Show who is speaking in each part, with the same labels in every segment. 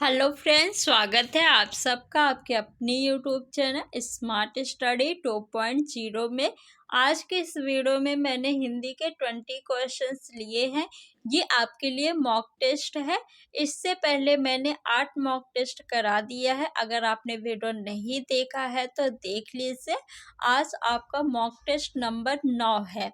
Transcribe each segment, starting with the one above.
Speaker 1: Hello friends, स्वागत है आप सबका आपके अपनी यूट्यूब चैनल स्मार्ट स्टडी 2.0 में। आज के इस वीडियो में मैंने हिंदी के 20 क्वेश्चंस लिए हैं। ये आपके लिए मॉक टेस्ट है। इससे पहले मैंने 8 मॉक टेस्ट करा दिया है। अगर आपने वीडियो नहीं देखा है तो देख लीजिए। आज आपका मॉक टेस्ट नंबर 9 है।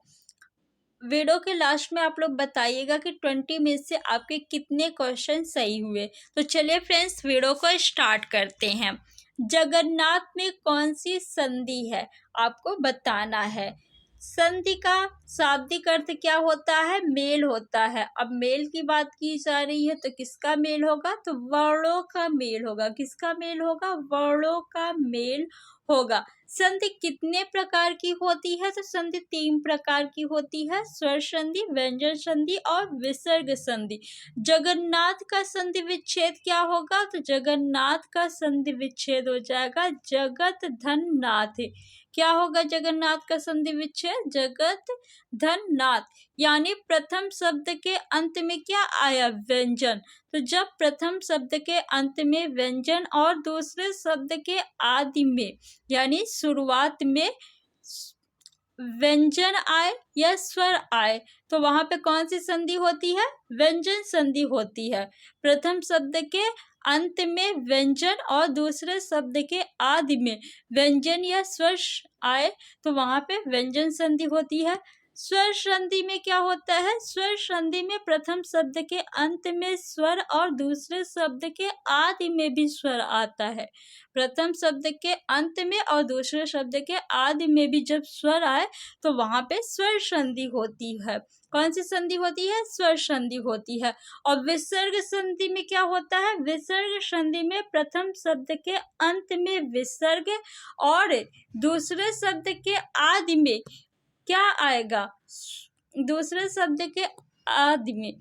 Speaker 1: वीडियो के लास्ट में आप लोग बताइएगा कि 20 में से आपके कितने क्वेश्चन सही हुए। तो चलिए फ्रेंड्स, वीडियो को स्टार्ट करते हैं। जगन्नाथ में कौन सी संधि है, आपको बताना है। संधि का शाब्दिक अर्थ क्या होता है? मेल होता है। अब मेल की बात की जा रही है तो किसका मेल होगा? तो वर्णों का मेल होगा। किसका मेल होगा? वर्णों का मेल होगा। संधि कितने प्रकार की होती है? तो संधि 3 प्रकार की होती है, स्वर संधि, व्यंजन संधि और विसर्ग संधि। जगन्नाथ का संधि विच्छेद क्या होगा? तो जगन्नाथ का संधि विच्छेद हो जाएगा जगत धन नाथ। क्या होगा जगन्नाथ का संधि विच्छेद? जगत धन नाथ। यानी प्रथम शब्द के अंत में क्या आया? व्यंजन। तो जब प्रथम शब्द के अंत में व्यंजन और दूसरे शब्द के आदि में यानी शुरुआत में व्यंजन आए या स्वर आए तो वहां पे कौन सी संधि होती है? व्यंजन संधि होती है। प्रथम शब्द के अंत में व्यंजन और दूसरे शब्द के आदि में व्यंजन या स्वर आए तो वहां पे व्यंजन संधि होती है। स्वर संधि में क्या होता है? स्वर संधि में प्रथम शब्द के अंत में स्वर और दूसरे शब्द के आदि में भी स्वर आता है। प्रथम शब्द के अंत में और दूसरे शब्द के आदि में भी जब स्वर आए तो वहां पे स्वर संधि होती है। कौन सी संधि होती है? स्वर संधि होती है। और विसर्ग संधि में क्या होता है? विसर्ग संधि में प्रथम शब्द के अंत में विसर्ग और दूसरे शब्द के आदि में क्या आएगा? दूसरे शब्द के आदि में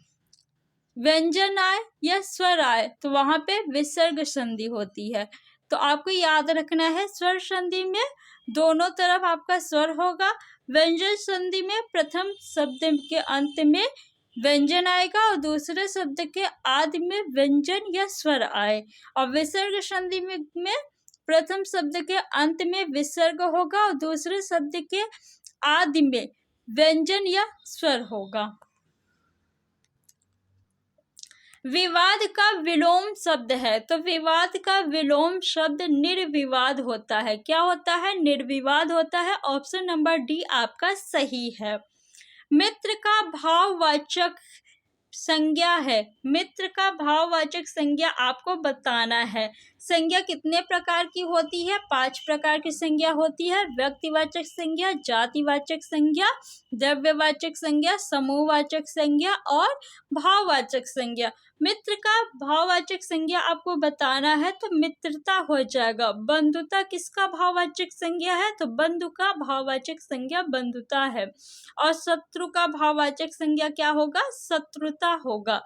Speaker 1: व्यंजन आए या स्वर आए तो वहां पे विसर्ग संधि होती है। तो आपको याद रखना है, स्वर संधि में दोनों तरफ आपका स्वर होगा। व्यंजन संधि में प्रथम शब्द के अंत में व्यंजन आएगा और दूसरे शब्द के आदि में व्यंजन या स्वर आए। और विसर्ग संधि में प्रथम शब्द के अंत में विसर्ग होगा और दूसरे शब्द के आदि में व्यंजन या स्वर होगा। विवाद का विलोम शब्द है तो विवाद का विलोम शब्द निर्विवाद होता है। क्या होता है? निर्विवाद होता है। ऑप्शन नंबर डी आपका सही है। मित्र का भाववाचक संज्ञा है। मित्र का भाववाचक संज्ञा आपको बताना है। संज्ञा कितने प्रकार की होती है? 5 प्रकार की संज्ञा होती है। व्यक्तिवाचक संज्ञा, जातिवाचक संज्ञा, द्रव्यवाचक संज्ञा, समूहवाचक संज्ञा और भाववाचक संज्ञा। मित्र का भाववाचक संज्ञा आपको बताना है तो मित्रता हो जाएगा। बंधुता किसका भाववाचक संज्ञा है? तो बंधु का भाववाचक संज्ञा बंधुता है। और शत्रु का भाववाचक संज्ञा क्या होगा? शत्रुता होगा।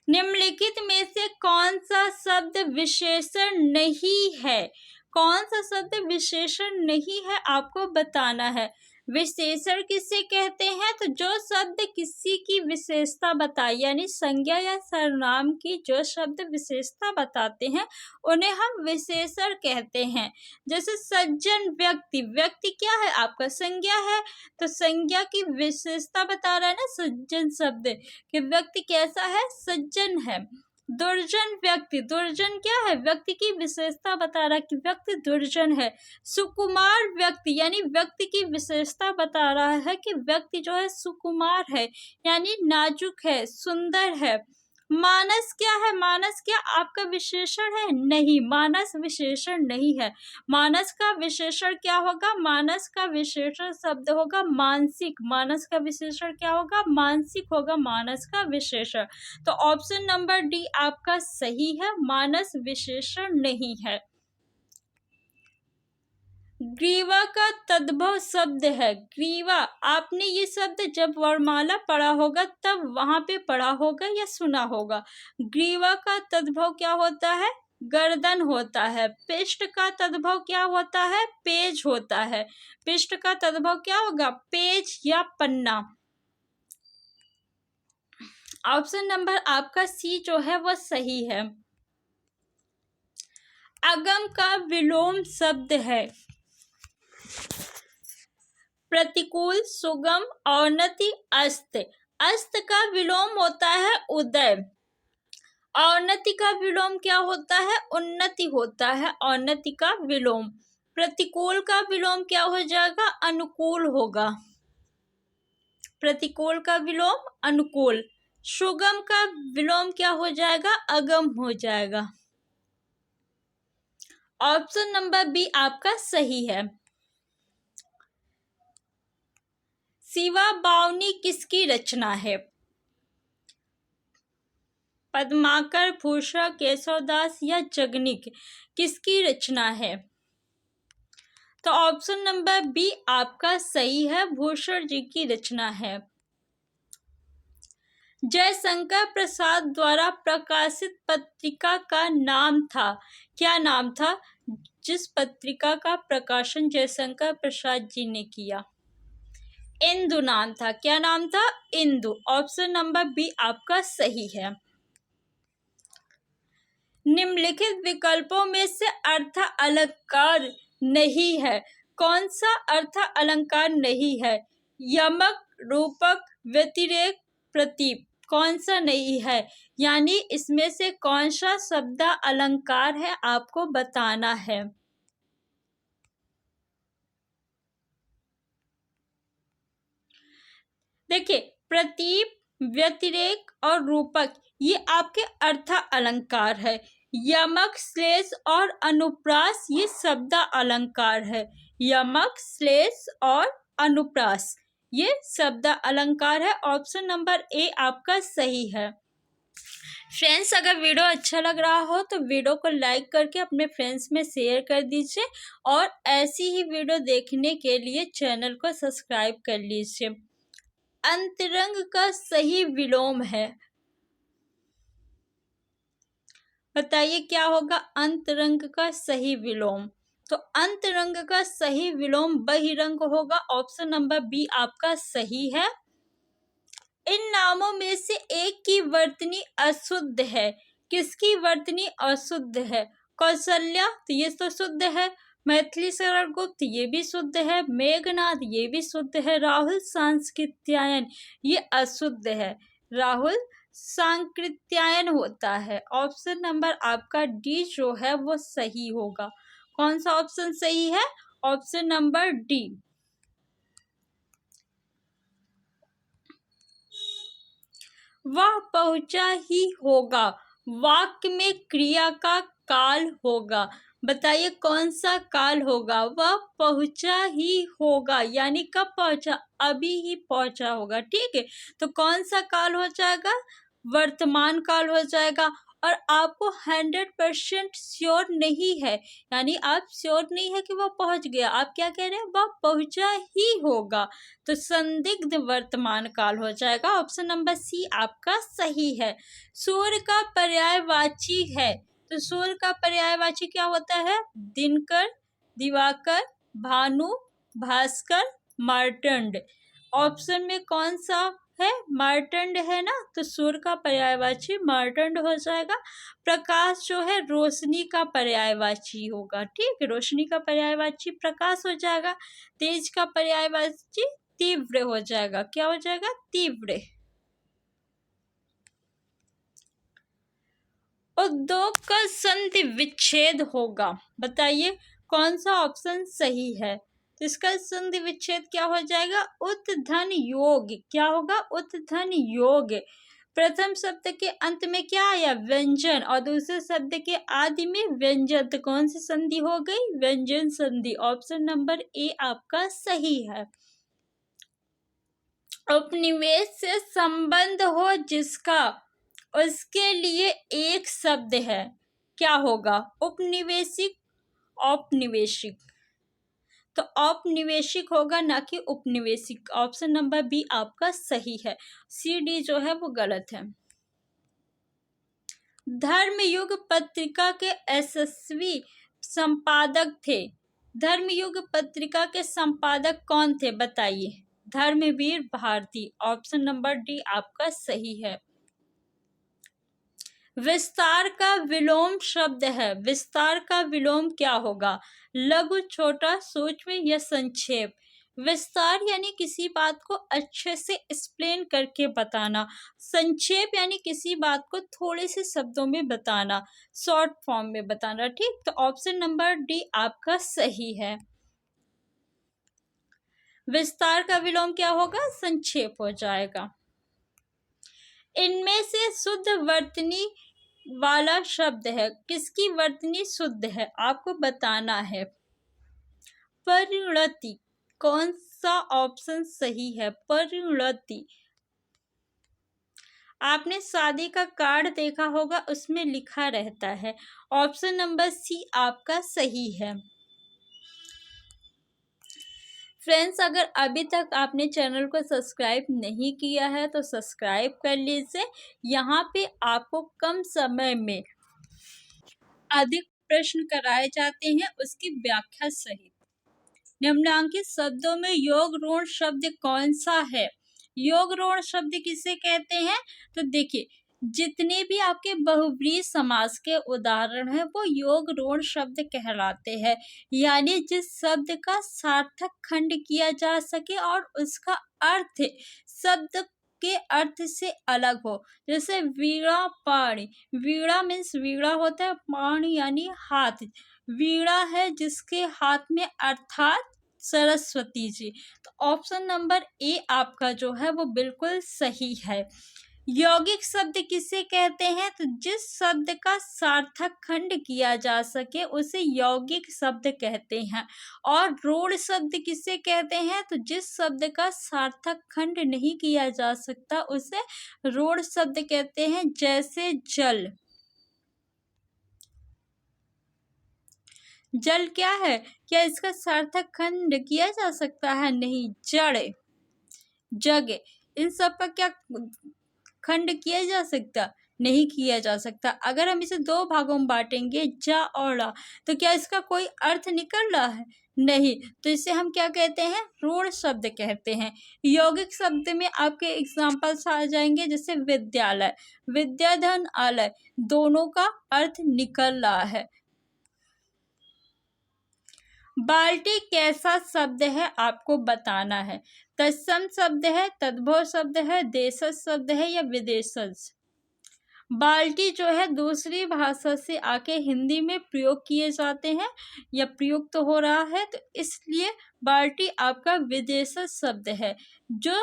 Speaker 1: निम्नलिखित में से कौन सा शब्द विशेषण नहीं है? कौन सा शब्द विशेषण नहीं है आपको बताना है। विशेषण किसे कहते हैं? तो जो शब्द किसी की विशेषता बताए यानी संज्ञा या सर्वनाम की जो शब्द विशेषता बताते हैं उन्हें हम विशेषण कहते हैं। जैसे सज्जन व्यक्ति, व्यक्ति क्या है? आपका संज्ञा है। तो संज्ञा की विशेषता बता रहा है ना सज्जन शब्द कि व्यक्ति कैसा है? सज्जन है। दुर्जन व्यक्ति, दुर्जन क्या है? व्यक्ति की विशेषता बता रहा है कि व्यक्ति दुर्जन है। सुकुमार व्यक्ति यानी व्यक्ति की विशेषता बता रहा है कि व्यक्ति जो है सुकुमार है यानी नाजुक है, सुंदर है। मानस क्या है? मानस क्या आपका विशेषण है? नहीं, मानस विशेषण नहीं है। मानस का विशेषण क्या होगा? मानस का विशेषण शब्द होगा मानसिक। मानस का विशेषण क्या होगा? मानसिक होगा मानस का विशेषण। तो ऑप्शन नंबर डी आपका सही है, मानस विशेषण नहीं है। ग्रीवा का तद्भव शब्द है। ग्रीवा, आपने ये शब्द जब वर्णमाला पढ़ा होगा तब वहां पे पढ़ा होगा या सुना होगा। ग्रीवा का तद्भव क्या होता है? गर्दन होता है। पृष्ठ का तद्भव क्या होता है? पेज होता है। पृष्ठ का तद्भव क्या होगा? पेज या पन्ना। ऑप्शन नंबर आपका सी जो है वो सही है। अगम का विलोम शब्द है। प्रतिकूल, सुगम, औन्नति, अस्त। अस्त का विलोम होता है उदय। औन्नति का विलोम क्या होता है? उन्नति होता है औन्नति का विलोम। प्रतिकूल का विलोम क्या हो जाएगा? अनुकूल होगा। प्रतिकूल का विलोम अनुकूल। सुगम का विलोम क्या हो जाएगा? अगम हो जाएगा। ऑप्शन नंबर बी आपका सही है। शिवा बावनी किसकी रचना है? पद्माकर, भूषण, केशवदास या जगनिक, किसकी रचना है? तो ऑप्शन नंबर बी आपका सही है, भूषण जी की रचना है। जयशंकर प्रसाद द्वारा प्रकाशित पत्रिका का नाम था, क्या नाम था जिस पत्रिका का प्रकाशन जयशंकर प्रसाद जी ने किया? इंदु नाम था। क्या नाम था? इंदु। ऑप्शन नंबर बी आपका सही है। निम्नलिखित विकल्पों में से अर्थ अलंकार नहीं है, कौन सा अर्थ अलंकार नहीं है? यमक, रूपक, व्यतिरेक, प्रतीप, कौन सा नहीं है? यानी इसमें से कौन सा शब्द अलंकार है आपको बताना है। देखिए, प्रतीप, व्यतिरेक और रूपक ये आपके अर्थ अलंकार है। यमक, श्लेष और अनुप्रास ये शब्द अलंकार है। यमक, श्लेष और अनुप्रास ये शब्द अलंकार है। ऑप्शन नंबर ए आपका सही है। फ्रेंड्स, अगर वीडियो अच्छा लग रहा हो तो वीडियो को लाइक करके अपने फ्रेंड्स में शेयर कर दीजिए और ऐसी ही वीडियो देखने के लिए चैनल को सब्सक्राइब कर लीजिए। अंतरंग का सही विलोम है, बताइए क्या होगा अंतरंग का सही विलोम? तो अंतरंग का सही विलोम बहिरंग होगा। ऑप्शन नंबर बी आपका सही है। इन नामों में से एक की वर्तनी अशुद्ध है, किसकी वर्तनी अशुद्ध है? कौशल्या, तो ये तो शुद्ध है। मैथिली शरण गुप्त, ये भी शुद्ध है। मेघनाथ, ये भी शुद्ध है। राहुल सांकृत्यायन, ये अशुद्ध है। राहुल सांकृत्यायन होता है। ऑप्शन नंबर आपका डी जो है वो सही होगा। कौन सा ऑप्शन सही है? Option number D. वह पहुंचा ही होगा, वाक्य में क्रिया का काल होगा, बताइए कौन सा काल होगा? वह पहुंचा ही होगा यानी कब पहुंचा? अभी ही पहुंचा होगा। ठीक है, तो कौन सा काल हो जाएगा? वर्तमान काल हो जाएगा। और आपको 100% श्योर नहीं है, यानी आप श्योर नहीं है कि वह पहुंच गया, आप क्या कह रहे हैं? वह पहुंचा ही होगा, तो संदिग्ध वर्तमान काल हो जाएगा। ऑप्शन नंबर सी आपका सही है। सूर्य का पर्यायवाची है, तो सूर्य का पर्यायवाची क्या होता है? दिनकर, दिवाकर, भानु, भास्कर, मार्तंड। ऑप्शन में कौन सा है? मार्तंड है ना, तो सूर्य का पर्यायवाची मार्तंड हो जाएगा। प्रकाश जो है रोशनी का पर्यायवाची होगा। ठीक है, रोशनी का पर्यायवाची प्रकाश हो जाएगा। तेज का पर्यायवाची तीव्र हो जाएगा। क्या हो जाएगा? तीव्र। उद्योग का संधि विच्छेद होगा, बताइए कौन सा ऑप्शन सही है? तो इसका संधि विच्छेद क्या हो जाएगा? उत्धन योग। क्या होगा? उत्धन योग। प्रथम शब्द के अंत में क्या आया? व्यंजन, और दूसरे शब्द के आदि में व्यंजन, तो कौन सी संधि हो गई? व्यंजन संधि। ऑप्शन नंबर ए आपका सही है। उपनिवेश से संबंध हो जिसका, उसके लिए एक शब्द है, क्या होगा? उपनिवेशिक, औपनिवेशिक। तो औपनिवेशिक होगा ना कि उपनिवेशिक। ऑप्शन नंबर बी आपका सही है। सी डी जो है वो गलत है। धर्मयुग पत्रिका के यशस्वी संपादक थे, धर्मयुग पत्रिका के संपादक कौन थे? बताइए। Dharamvir Bharati. Option number D आपका सही है। विस्तार का विलोम शब्द है, विस्तार का विलोम क्या होगा? लघु, छोटा, सूक्ष्म या संक्षेप। विस्तार यानी किसी बात को अच्छे से एक्सप्लेन करके बताना। संक्षेप यानी किसी बात को थोड़े से शब्दों में बताना, शॉर्ट फॉर्म में बताना। ठीक, तो ऑप्शन नंबर डी आपका सही है। विस्तार का विलोम क्या होगा? संक्षेप हो जाएगा। इनमें से शुद्ध वर्तनी वाला शब्द है, किसकी वर्तनी शुद्ध है आपको बताना है। परिणति, कौन सा ऑप्शन सही है? परिणति। आपने शादी का कार्ड देखा होगा, उसमें लिखा रहता है। ऑप्शन नंबर सी आपका सही है। फ्रेंड्स, अगर अभी तक आपने चैनल को सब्सक्राइब नहीं किया है तो सब्सक्राइब कर लीजिए। यहाँ पे आपको कम समय में अधिक प्रश्न कराए जाते हैं, उसकी व्याख्या सहित। निम्नलिखित शब्दों में योग ऋण शब्द कौन सा है? योग ऋण शब्द किसे कहते हैं? तो देखिए, जितने भी आपके बहुव्रीहि समास के उदाहरण हैं वो योग ऋण शब्द कहलाते हैं, यानी जिस शब्द का सार्थक खंड किया जा सके और उसका अर्थ शब्द के अर्थ से अलग हो। जैसे वीणा पाणी, वीणा मीन्स वीणा होता है, पाणी यानी हाथ। वीणा है जिसके हाथ में, अर्थात सरस्वती जी। तो ऑप्शन नंबर ए आपका जो है वो बिल्कुल सही है। यौगिक शब्द किसे कहते हैं? तो जिस शब्द का सार्थक खंड किया जा सके उसे यौगिक शब्द कहते हैं। और रूढ़ शब्द किसे कहते हैं? तो जिस शब्द का सार्थक खंड नहीं किया जा सकता उसे रूढ़ शब्द कहते हैं। जैसे जल, जल क्या है? क्या इसका सार्थक खंड किया जा सकता है? नहीं। जड़, जग, इन सब का क्या खंड किया जा सकता? नहीं किया जा सकता। अगर हम इसे दो भागों में बांटेंगे, जा और ला, तो क्या इसका कोई अर्थ निकल रहा है? नहीं। तो इसे हम क्या कहते हैं? रूढ़ शब्द कहते हैं। यौगिक शब्द में आपके एग्जाम्पल्स आ जाएंगे, जैसे विद्यालय, विद्याधन आलय, दोनों का अर्थ निकल रहा है। बाल्टी कैसा शब्द है आपको बताना है। तत्सम शब्द है, तद्भव शब्द है, देशज शब्द है या विदेशज। बाल्टी जो है दूसरी भाषा से आके हिंदी में प्रयोग किए जाते हैं या प्रयुक्त हो रहा है, तो इसलिए बाल्टी आपका विदेशज शब्द है। जो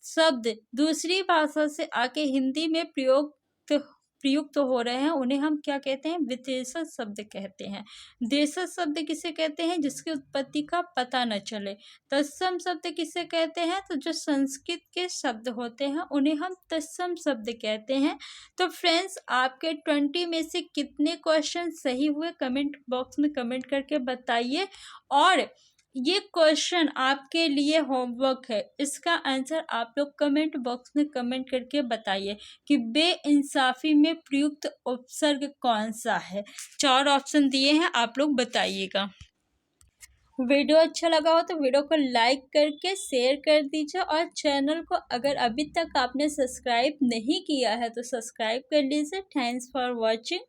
Speaker 1: शब्द दूसरी भाषा से आके हिंदी में प्रयुक्त हो रहे हैं उन्हें हम क्या कहते हैं? विदेशज शब्द कहते हैं। देशज शब्द किसे कहते हैं? जिसकी उत्पत्ति का पता न चले। तत्सम शब्द किसे कहते हैं? तो जो संस्कृत के शब्द होते हैं उन्हें हम तत्सम शब्द कहते हैं। तो फ्रेंड्स, आपके 20 में से कितने क्वेश्चन सही हुए कमेंट बॉक्स में कमेंट करके बताइए। और ये क्वेश्चन आपके लिए होमवर्क है, इसका आंसर आप लोग कमेंट बॉक्स में कमेंट करके बताइए कि बेइंसाफी में प्रयुक्त उपसर्ग कौन सा है। 4 ऑप्शन दिए हैं, आप लोग बताइएगा। वीडियो अच्छा लगा हो तो वीडियो को लाइक करके शेयर कर दीजिए, और चैनल को अगर अभी तक आपने सब्सक्राइब नहीं किया है तो सब्सक्राइब कर लीजिए। Thanks for watching.